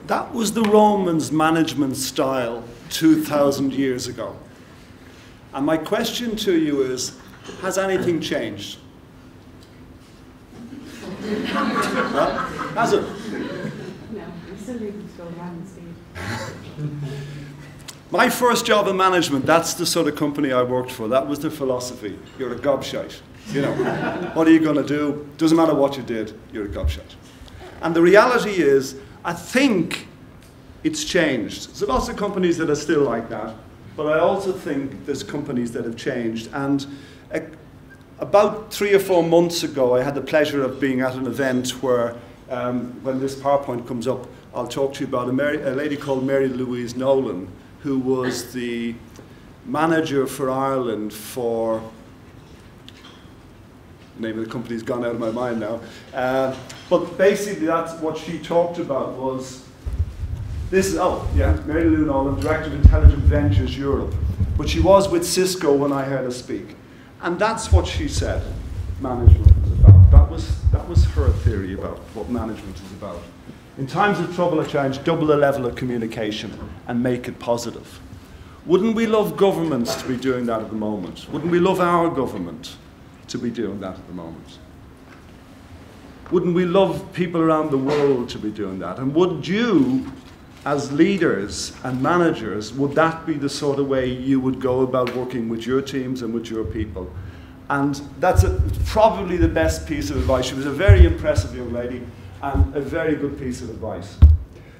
that was the Romans' management style 2,000 years ago. And my question to you is, has anything changed? Well, has it? No, I'm still reading to go around and see. My first job in management, that's the sort of company I worked for. That was the philosophy. You're a gobshite. You know, what are you going to do? Doesn't matter what you did, you're a gobshite. And the reality is, I think it's changed. There's lots of companies that are still like that, but I also think there's companies that have changed. And about 3 or 4 months ago, I had the pleasure of being at an event where, when this PowerPoint comes up, I'll talk to you about a lady called Mary Louise Nolan, who was the manager for Ireland for, the name of the company's gone out of my mind now, but basically that's what she talked about was, Mary Lou Nolan, Director of Intelligent Ventures Europe, but she was with Cisco when I heard her speak. And that's what she said management was about. That was her theory about what management is about. In times of trouble or challenge, double the level of communication and make it positive. Wouldn't we love governments to be doing that at the moment? Wouldn't we love our government to be doing that at the moment? Wouldn't we love people around the world to be doing that? And would you, as leaders and managers, would that be the sort of way you would go about working with your teams and with your people? And that's probably the best piece of advice. She was a very impressive young lady and a very good piece of advice.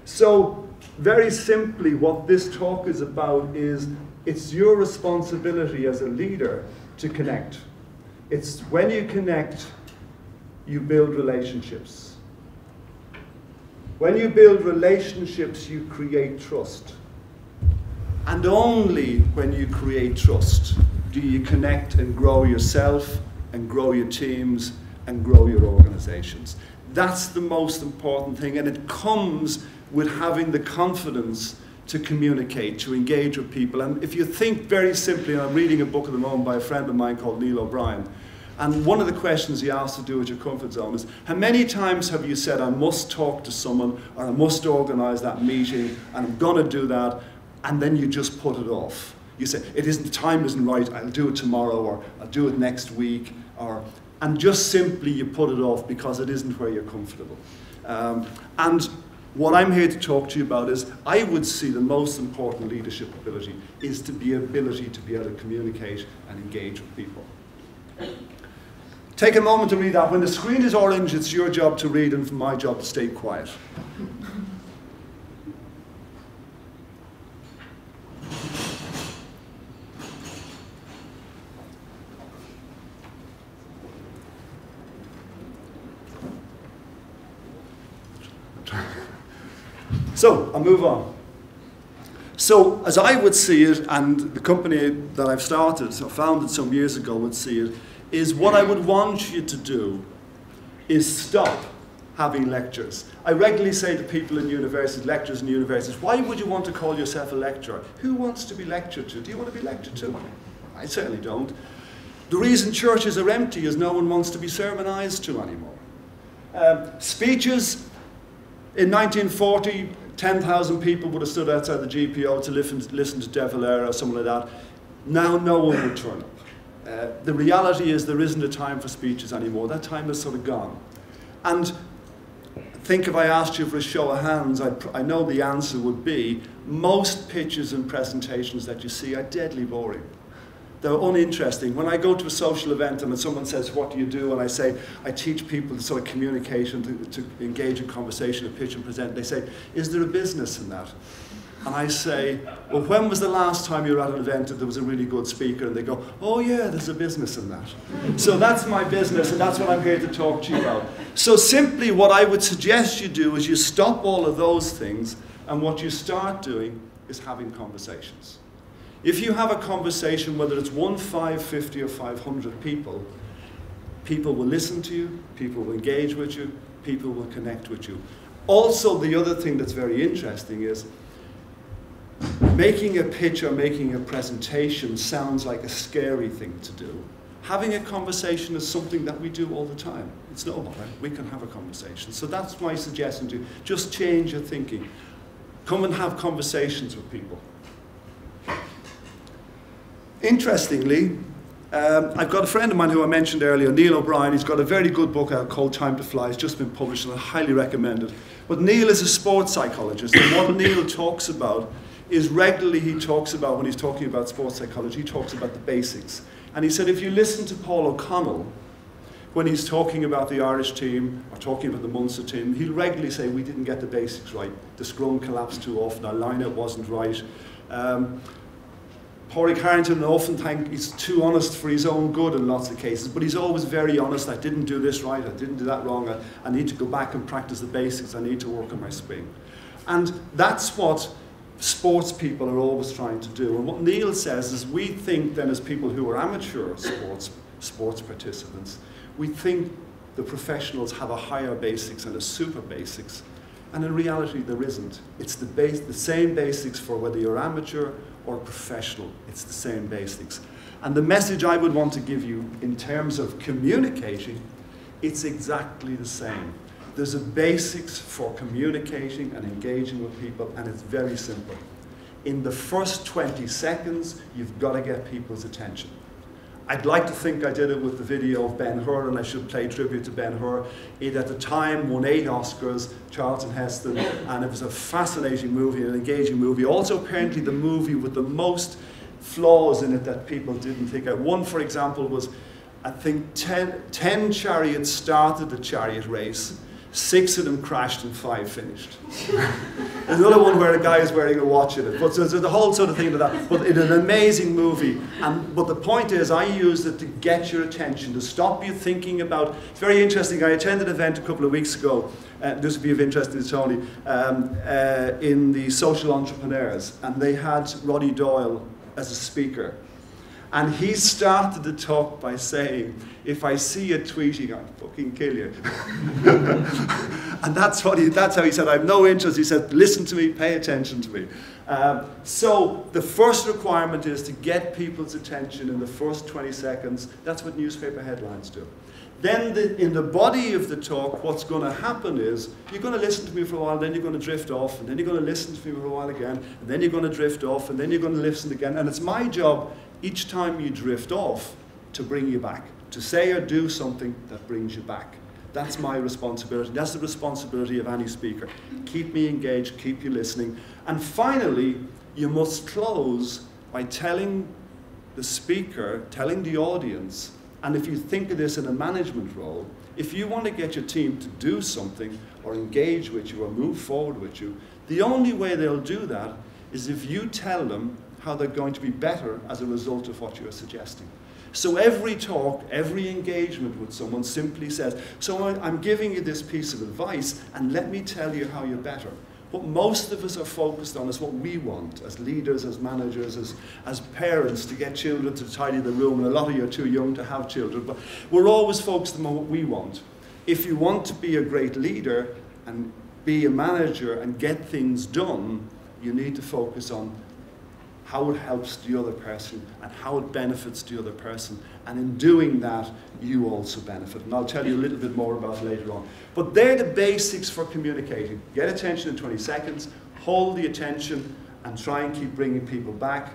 So, very simply, what this talk is about is it's your responsibility as a leader to connect. It's when you connect, you build relationships. When you build relationships, you create trust. And only when you create trust do you connect and grow yourself and grow your teams and grow your organizations. That's the most important thing, and it comes with having the confidence to communicate, to engage with people. And if you think very simply, and I'm reading a book at the moment by a friend of mine called Neil O'Brien, and one of the questions he asked to do with your comfort zone is, how many times have you said, I must talk to someone, or I must organize that meeting, and I'm going to do that, and then you just put it off? You say, the time isn't right, I'll do it tomorrow, or I'll do it next week, and just simply you put it off because it isn't where you're comfortable. And what I'm here to talk to you about is, I would see the most important leadership ability is to be able to communicate and engage with people. Take a moment to read that. When the screen is orange, it's your job to read and my job to stay quiet. So, I'll move on. So, as I would see it, and the company that I've started, or founded some years ago would see it, is what I would want you to do is stop having lectures. I regularly say to people in universities, lecturers in universities, why would you want to call yourself a lecturer? Who wants to be lectured to? Do you want to be lectured to? I certainly don't. The reason churches are empty is no one wants to be sermonized to anymore. Speeches, in 1940, 10,000 people would have stood outside the GPO to listen to De Valera or something like that. Now no one would turn up. The reality is there isn't a time for speeches anymore. That time is sort of gone. And I think if I asked you for a show of hands, I know the answer would be most pitches and presentations that you see are deadly boring. They're uninteresting. When I go to a social event and someone says, what do you do? And I say, I teach people to sort of communication, to engage in conversation, to pitch and present. They say, is there a business in that? And I say, well, when was the last time you were at an event and there was a really good speaker? And they go, oh yeah, there's a business in that. So that's my business, and that's what I'm here to talk to you about. So simply what I would suggest you do is you stop all of those things, and what you start doing is having conversations. If you have a conversation, whether it's 1, 5, 50, or 500 people, people will listen to you, people will engage with you, people will connect with you. Also, the other thing that's very interesting is making a pitch or making a presentation sounds like a scary thing to do. Having a conversation is something that we do all the time. It's no bother. We can have a conversation. So that's my suggestion to you. Just change your thinking. Come and have conversations with people. Interestingly, I've got a friend of mine who I mentioned earlier, Neil O'Brien. He's got a very good book out called Time to Fly. It's just been published and I highly recommend it. But Neil is a sports psychologist, and what Neil talks about is regularly he talks about, when he's talking about sports psychology, he talks about the basics. And he said if you listen to Paul O'Connell, when he's talking about the Irish team or talking about the Munster team, he'll regularly say we didn't get the basics right. The scrum collapsed too often, our line-out wasn't right. Pádraig Harrington often thinks he's too honest for his own good in lots of cases, but he's always very honest. I didn't do this right, I didn't do that wrong, I need to go back and practice the basics, I need to work on my swing. And that's what sports people are always trying to do. And what Neil says is we think then as people who are amateur sports participants, we think the professionals have a higher basics and a super basics, and in reality there isn't. It's the same basics for whether you're amateur or professional. It's the same basics. And the message I would want to give you in terms of communicating, it's exactly the same. There's a basics for communicating and engaging with people, and it's very simple. In the first 20 seconds, you've got to get people's attention. I'd like to think I did it with the video of Ben-Hur, and I should pay tribute to Ben-Hur. It, at the time, won 8 Oscars, Charlton Heston, and it was a fascinating movie, an engaging movie. Also, apparently, the movie with the most flaws in it that people didn't think of. One, for example, was, I think, 10 chariots started the chariot race, 6 of them crashed and 5 finished. There's another one where a guy is wearing a watch in it. But there's the whole sort of thing to that. But it's an amazing movie. But the point is, I used it to get your attention, to stop you thinking about. It's very interesting. I attended an event a couple of weeks ago. This would be of interest to Tony, in the Social Entrepreneurs, and they had Roddy Doyle as a speaker. And he started the talk by saying, if I see you tweeting, I'll fucking kill you. And that's how he said, I have no interest. He said, listen to me, pay attention to me. So the first requirement is to get people's attention in the first 20 seconds. That's what newspaper headlines do. Then in the body of the talk, what's going to happen is, you're going to listen to me for a while, then you're going to drift off, and then you're going to listen to me for a while again, and then you're going to drift off, and then you're going to listen again. And it's my job, each time you drift off, to bring you back, to say or do something that brings you back. That's my responsibility. That's the responsibility of any speaker. Keep me engaged, keep you listening. And finally, you must close by telling the speaker, telling the audience, and if you think of this in a management role, if you want to get your team to do something or engage with you or move forward with you, the only way they'll do that is if you tell them how they're going to be better as a result of what you're suggesting. So every talk, every engagement with someone simply says, so I'm giving you this piece of advice, and let me tell you how you're better. What most of us are focused on is what we want as leaders, as managers, as parents, to get children to tidy the room, and a lot of you are too young to have children, but we're always focused on what we want. If you want to be a great leader and be a manager and get things done, you need to focus on how it helps the other person and how it benefits the other person. And in doing that, you also benefit. And I'll tell you a little bit more about it later on. But they're the basics for communicating. Get attention in 20 seconds, hold the attention, and try and keep bringing people back.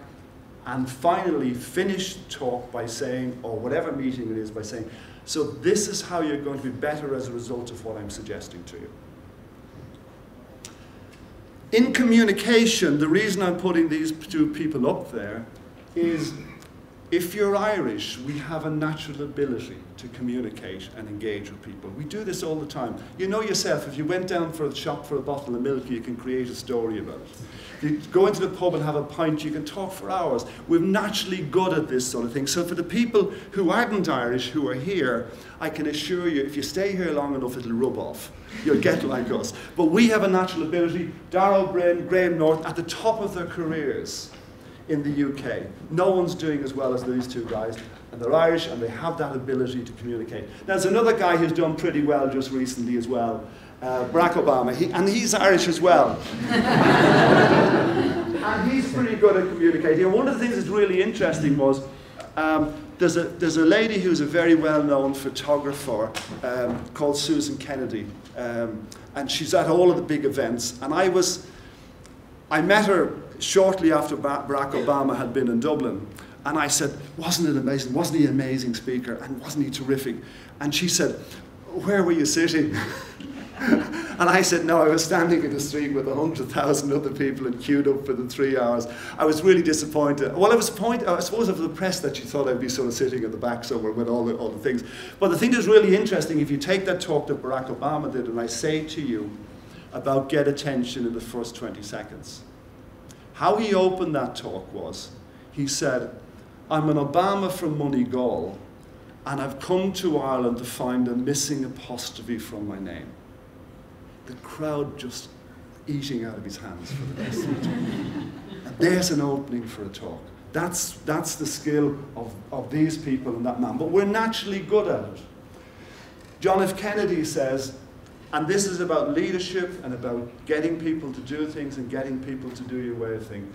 And finally, finish the talk by saying, or whatever meeting it is, by saying, so this is how you're going to be better as a result of what I'm suggesting to you. In communication, the reason I'm putting these two people up there is, if you're Irish, we have a natural ability to communicate and engage with people. We do this all the time. You know yourself, if you went down for a shop for a bottle of milk, you can create a story about it. You go into the pub and have a pint, you can talk for hours. We're naturally good at this sort of thing. So for the people who aren't Irish, who are here, I can assure you, if you stay here long enough, it'll rub off. You'll get like us. But we have a natural ability. Darrell Bryn, Graham North, at the top of their careers in the UK. No one's doing as well as these two guys. And they're Irish, and they have that ability to communicate. Now, there's another guy who's done pretty well just recently as well, Barack Obama, and he's Irish as well. And he's pretty good at communicating. And one of the things that's really interesting was, there's a lady who's a very well-known photographer called Susan Kennedy, and she's at all of the big events. And I was I met her shortly after Barack Obama had been in Dublin. And I said, wasn't it amazing? Wasn't he an amazing speaker? And wasn't he terrific? And she said, where were you sitting? And I said, no, I was standing in the street with 100,000 other people and queued up for the 3 hours. I was really disappointed. Well, I suppose I was impressed that she thought I'd be sort of sitting at the back somewhere with all the things. But the thing that's really interesting, if you take that talk that Barack Obama did, and I say to you about get attention in the first 20 seconds, how he opened that talk was, he said, I'm an Obama from Moneygall, and I've come to Ireland to find a missing apostrophe from my name. The crowd just eating out of his hands for the rest of the talk. And there's an opening for a talk. That's the skill of these people and that man. But we're naturally good at it. John F. Kennedy says, and this is about leadership and about getting people to do things and getting people to do your way of thinking.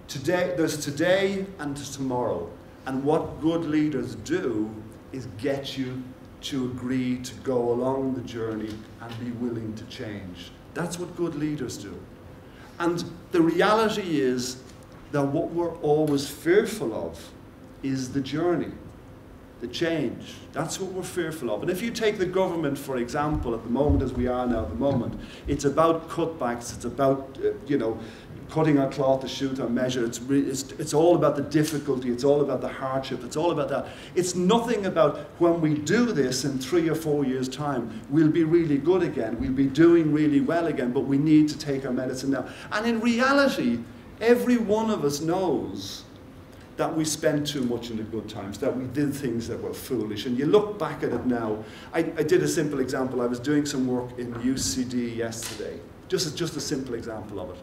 Today, there's today and tomorrow. And what good leaders do is get you to agree to go along the journey and be willing to change. That's what good leaders do. And the reality is that what we're always fearful of is the journey, the change. That's what we're fearful of. And if you take the government, for example, at the moment as we are now at the moment, it's about cutbacks, it's about, cutting our cloth to shoot our measure. It's all about the difficulty, it's all about the hardship, it's all about that. It's nothing about when we do this in 3 or 4 years' time, we'll be really good again, we'll be doing really well again, but we need to take our medicine now. And in reality, every one of us knows that we spent too much in the good times, that we did things that were foolish. And you look back at it now. I did a simple example. I was doing some work in UCD yesterday, just a simple example of it.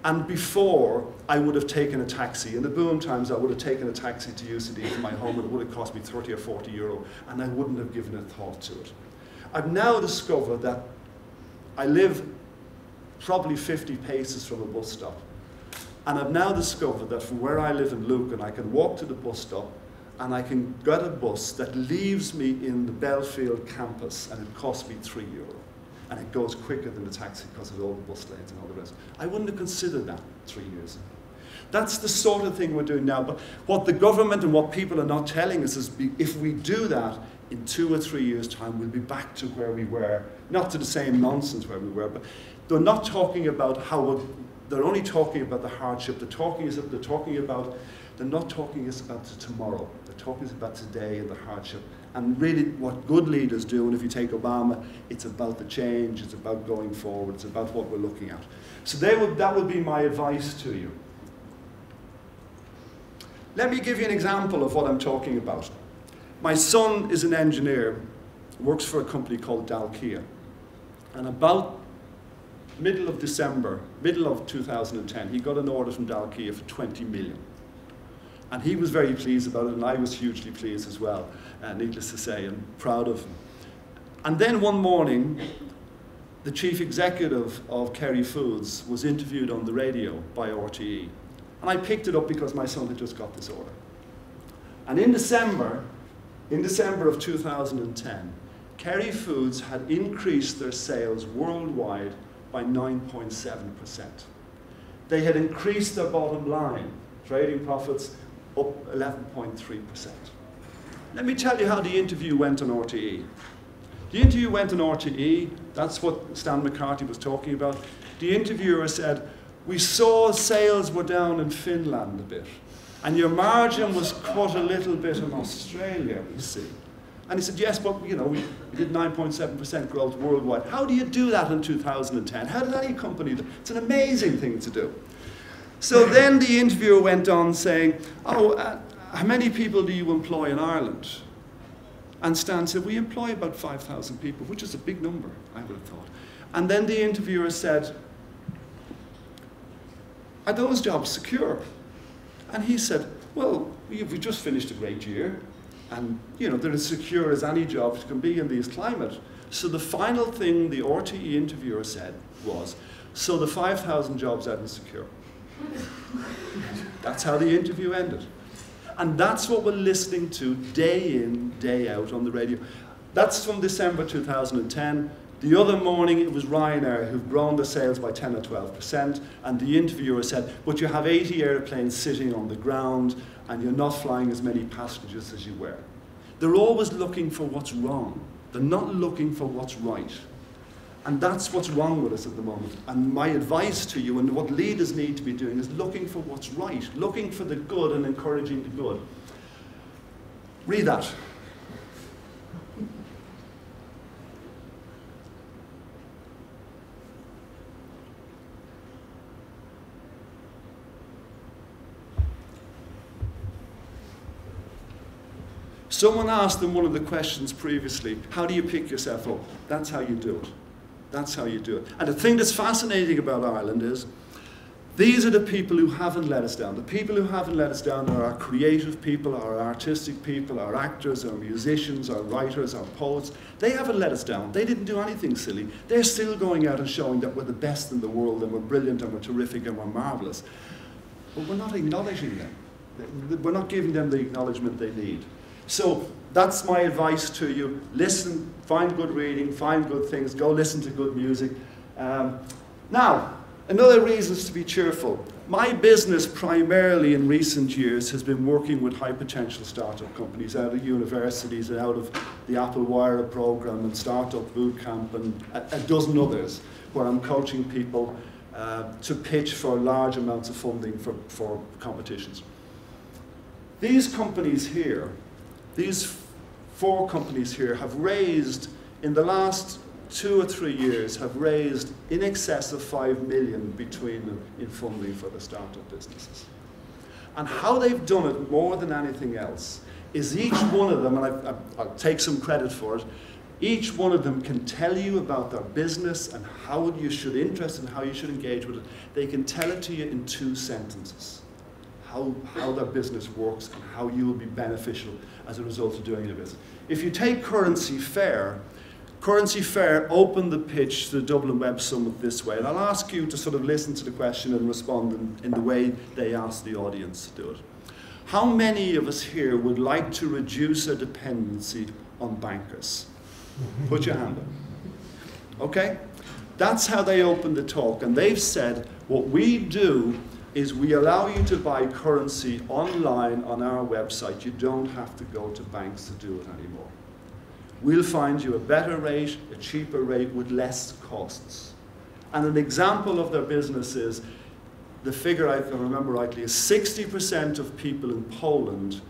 And before, I would have taken a taxi. In the boom times, I would have taken a taxi to UCD from my home, and it would have cost me 30 or 40 euro, and I wouldn't have given a thought to it. I've now discovered that I live probably 50 paces from a bus stop. And I've now discovered that from where I live in Lucan, I can walk to the bus stop, and I can get a bus that leaves me in the Belfield campus, and it costs me €3. And it goes quicker than the taxi because of all the bus lanes and all the rest. I wouldn't have considered that 3 years ago. That's the sort of thing we're doing now. But what the government and what people are not telling us is if we do that, in 2 or 3 years' time, we'll be back to where we were. Not to the same nonsense where we were, but they're not talking about they're only talking about the hardship. They're not talking about the tomorrow. They're talking about today and the hardship. And really what good leaders do, and if you take Obama, it's about the change, it's about going forward, it's about what we're looking at. So that would be my advice to you. Let me give you an example of what I'm talking about. My son is an engineer, works for a company called Dalkia. And about middle of December, middle of 2010, he got an order from Dalkia for 20 million. And he was very pleased about it, and I was hugely pleased as well, needless to say, and proud of him. And then one morning, the chief executive of Kerry Foods was interviewed on the radio by RTE. And I picked it up because my son had just got this order. And in December of 2010, Kerry Foods had increased their sales worldwide by 9.7%. They had increased their bottom line, trading profits, up 11.3%. Let me tell you how the interview went on RTE. The interview went on RTE, that's what Stan McCarthy was talking about. The interviewer said, we saw sales were down in Finland a bit, and your margin was cut a little bit in Australia, we see. And he said, yes, but we did 9.7% growth worldwide. How do you do that in 2010? How did any company do it? It's an amazing thing to do. So then the interviewer went on saying, how many people do you employ in Ireland? And Stan said, we employ about 5,000 people, which is a big number, I would have thought. And then the interviewer said, are those jobs secure? And he said, well, we've just finished a great year, and they're as secure as any jobs can be in this climate. So the final thing the RTE interviewer said was, so the 5,000 jobs aren't secure. That's how the interview ended. And that's what we're listening to day in, day out on the radio. That's from December 2010. The other morning it was Ryanair who've grown their sales by 10 or 12%, and the interviewer said, but you have 80 airplanes sitting on the ground and you're not flying as many passengers as you were. They're always looking for what's wrong. They're not looking for what's right. And that's what's wrong with us at the moment. And my advice to you, and what leaders need to be doing, is looking for what's right, looking for the good and encouraging the good. Read that. Someone asked them one of the questions previously, how do you pick yourself up? That's how you do it. That's how you do it. And the thing that's fascinating about Ireland is, these are the people who haven't let us down. The people who haven't let us down are our creative people, our artistic people, our actors, our musicians, our writers, our poets. They haven't let us down. They didn't do anything silly. They're still going out and showing that we're the best in the world and we're brilliant and we're terrific and we're marvellous. But we're not acknowledging them. We're not giving them the acknowledgement they need. So that's my advice to you. Listen, find good reading, find good things, go listen to good music. Now, another reason is to be cheerful. My business primarily in recent years has been working with high potential startup companies out of universities and out of the Apple Wire program and Startup Bootcamp and a dozen others where I'm coaching people to pitch for large amounts of funding for competitions. These companies here, these 4 companies here have raised, in the last 2 or 3 years, have raised in excess of 5 million between them in funding for the startup businesses. And how they've done it more than anything else is each one of them, and I'll take some credit for it, each one of them can tell you about their business and how you should interest and how you should engage with it. They can tell it to you in 2 sentences. How their business works and how you will be beneficial as a result of doing your business. If you take Currency Fair opened the pitch to the Dublin Web Summit this way, and I'll ask you to sort of listen to the question and respond in the way they asked the audience to do it. How many of us here would like to reduce our dependency on bankers? Put your hand up. Okay? That's how they opened the talk, and they've said, what we do is we allow you to buy currency online on our website. You don't have to go to banks to do it anymore. We'll find you a better rate, a cheaper rate with less costs. And an example of their business is, the figure I remember rightly, is 60% of people in Poland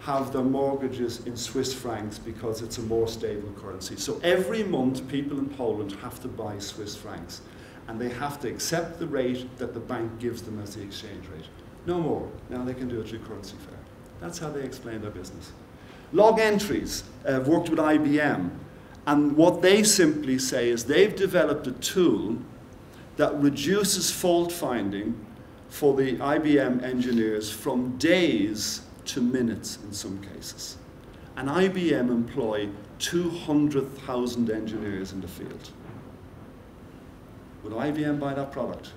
have their mortgages in Swiss francs because it's a more stable currency. So every month people in Poland have to buy Swiss francs. And they have to accept the rate that the bank gives them as the exchange rate. No more. Now they can do it through Currency Fair. That's how they explain their business. Log Entries worked with IBM. And what they simply say is they've developed a tool that reduces fault finding for the IBM engineers from days to minutes in some cases. And IBM employ 200,000 engineers in the field. Would IBM buy that product?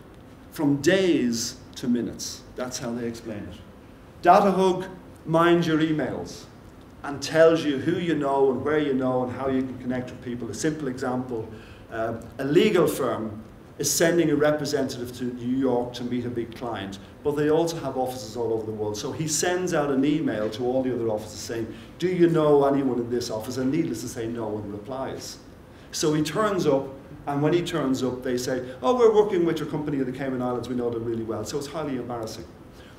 From days to minutes. That's how they explain it. DataHug minds your emails and tells you who you know and where you know and how you can connect with people. A simple example, a legal firm is sending a representative to New York to meet a big client, but they also have offices all over the world. So he sends out an email to all the other offices saying, do you know anyone in this office? And needless to say, no one replies. So he turns up, and when he turns up, they say, oh, we're working with your company in the Cayman Islands, we know them really well. So it's highly embarrassing.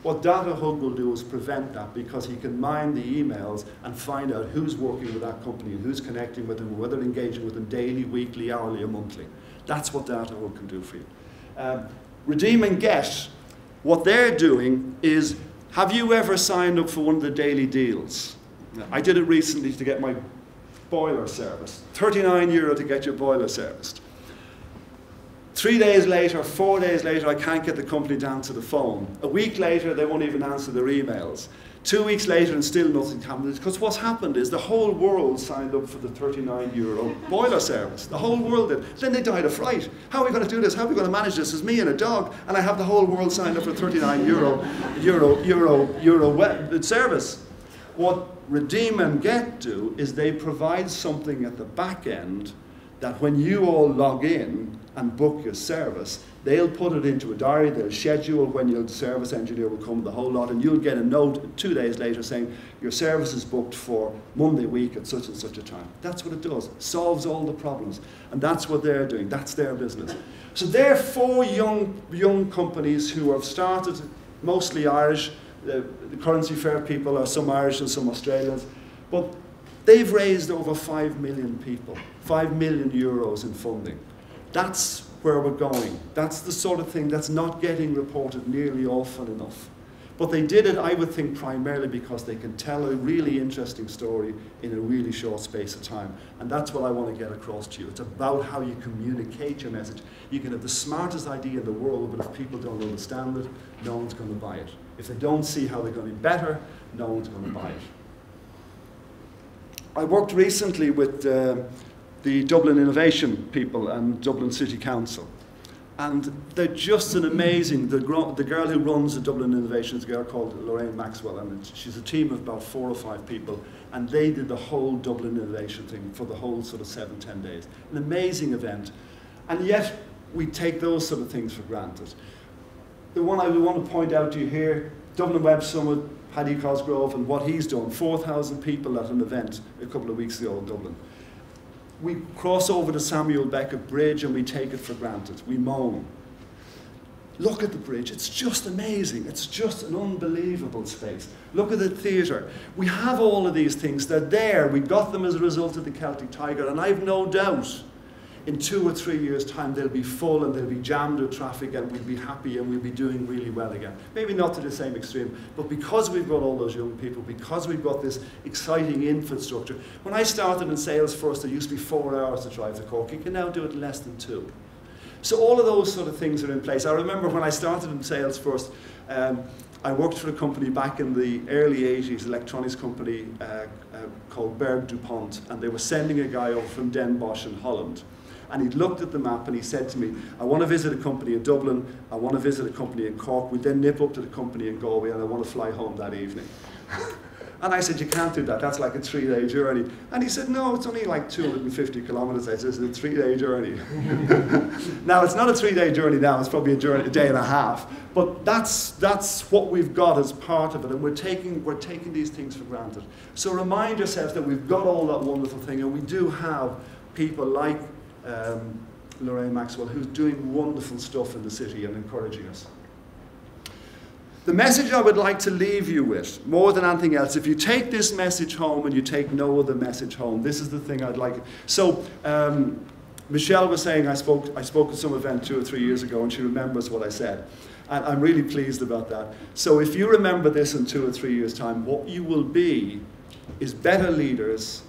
What DataHug will do is prevent that, because he can mine the emails and find out who's working with that company and who's connecting with them, whether they're engaging with them daily, weekly, hourly, or monthly. That's what DataHug can do for you. Redeem and Get, what they're doing is, have you ever signed up for one of the daily deals? I did it recently to get my boiler serviced. €39 to get your boiler serviced. 3 days later, 4 days later, I can't get the company to answer the phone. A week later, they won't even answer their emails. 2 weeks later, and still nothing happened. Because what's happened is the whole world signed up for the €39 boiler service. The whole world did. Then they died of fright. How are we going to do this? How are we going to manage this? It's me and a dog, and I have the whole world signed up for €39 web service. What Redeem and Get do is they provide something at the back end that when you all log in and book your service, they'll put it into a diary, they'll schedule when your service engineer will come, the whole lot, and you'll get a note 2 days later saying your service is booked for Monday week at such and such a time. That's what it does. Solves all the problems. And that's what they're doing. That's their business. So they're 4 young companies who have started, mostly Irish. The Currency Fair people are some Irish and some Australians. But they've raised over 5 million people, 5 million euros in funding. That's where we're going. That's the sort of thing that's not getting reported nearly often enough. But they did it, I would think, primarily because they can tell a really interesting story in a really short space of time. And that's what I want to get across to you. It's about how you communicate your message. You can have the smartest idea in the world, but if people don't understand it, no one's going to buy it. If they don't see how they're going to be better, no one's going to buy it. I worked recently with the Dublin Innovation people and Dublin City Council. And they're just an amazing, the girl who runs the Dublin Innovation is a girl called Lorraine Maxwell, and she's a team of about 4 or 5 people, and they did the whole Dublin Innovation thing for the whole sort of 7-10 days. An amazing event. And yet, we take those sort of things for granted. The one I want to point out to you here, Dublin Web Summit, Paddy Cosgrove, and what he's done, 4,000 people at an event a couple of weeks ago in Dublin. We cross over the Samuel Beckett Bridge and we take it for granted. We moan. Look at the bridge. It's just amazing. It's just an unbelievable space. Look at the theatre. We have all of these things. They're there. We got them as a result of the Celtic Tiger. And I've no doubt in 2 or 3 years' time they'll be full and they'll be jammed with traffic and we'll be happy and we'll be doing really well again. Maybe not to the same extreme, but because we've got all those young people, because we've got this exciting infrastructure. When I started in sales first, it used to be 4 hours to drive to Cork. You can now do it in less than 2. So all of those sort of things are in place. I remember when I started in sales first, I worked for a company back in the early 80s, electronics company called Berg DuPont, and they were sending a guy over from Den Bosch in Holland. And he looked at the map and he said to me, I want to visit a company in Dublin, I want to visit a company in Cork, we then nip up to the company in Galway and I want to fly home that evening. And I said, you can't do that, that's like a 3-day journey. And he said, no, it's only like 250 kilometers. I said, it's a 3-day journey. Now, it's not a 3-day journey now, it's probably a day and a half. But that's what we've got as part of it, and we're taking these things for granted. So remind yourselves that we've got all that wonderful thing, and we do have people like Lorraine Maxwell, who's doing wonderful stuff in the city and encouraging us. The message I would like to leave you with, more than anything else, if you take this message home and you take no other message home, this is the thing I'd like. So, Michelle was saying I spoke at some event 2 or 3 years ago and she remembers what I said. And I'm really pleased about that. So if you remember this in 2 or 3 years' time, what you will be is better leaders,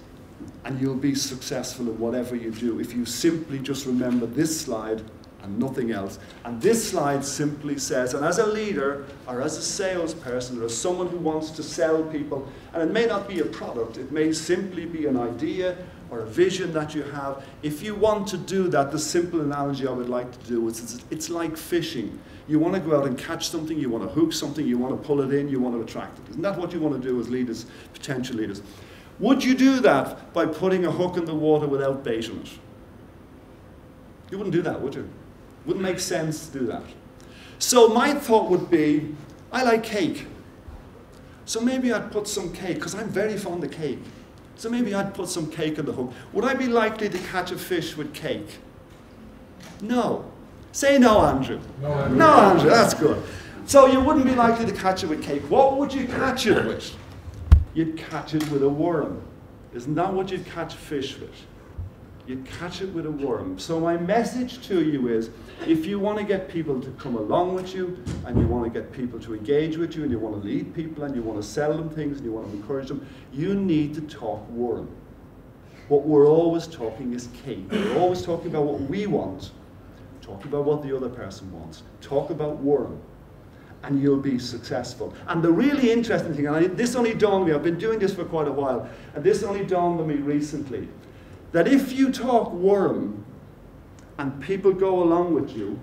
and you'll be successful in whatever you do if you simply just remember this slide and nothing else. And this slide simply says, and as a leader or as a salesperson or as someone who wants to sell people, and it may not be a product, it may simply be an idea or a vision that you have. If you want to do that, the simple analogy I would like to do is it's like fishing. You want to go out and catch something, you want to hook something, you want to pull it in, you want to attract it. Isn't that what you want to do as leaders, potential leaders? Would you do that by putting a hook in the water without bait on it? You wouldn't do that, would you? Wouldn't make sense to do that. So my thought would be, I like cake. So maybe I'd put some cake, because I'm very fond of cake. So maybe I'd put some cake on the hook. Would I be likely to catch a fish with cake? No. Say no, Andrew. No, Andrew. No, Andrew, that's good. So you wouldn't be likely to catch it with cake. What would you catch it with? You'd catch it with a worm. Isn't that what you'd catch fish with? You'd catch it with a worm. So my message to you is, if you want to get people to come along with you, and you want to get people to engage with you, and you want to lead people, and you want to sell them things, and you want to encourage them, you need to talk worm. What we're always talking is cake. We're always talking about what we want. Talk about what the other person wants. Talk about worm. And you'll be successful. And the really interesting thing, and this only dawned on me, I've been doing this for quite a while, and this only dawned on me recently, that if you talk worm and people go along with you,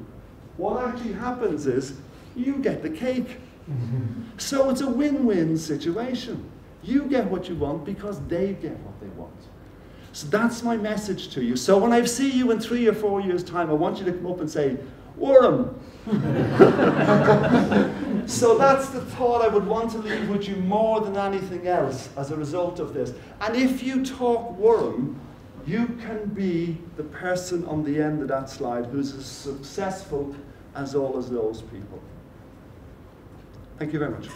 what actually happens is you get the cake. So it's a win-win situation. You get what you want because they get what they want. So that's my message to you. So when I see you in 3 or 4 years' time, I want you to come up and say, Warren. So that's the thought I would want to leave with you more than anything else as a result of this. And if you talk Warren, you can be the person on the end of that slide who's as successful as all of those people. Thank you very much.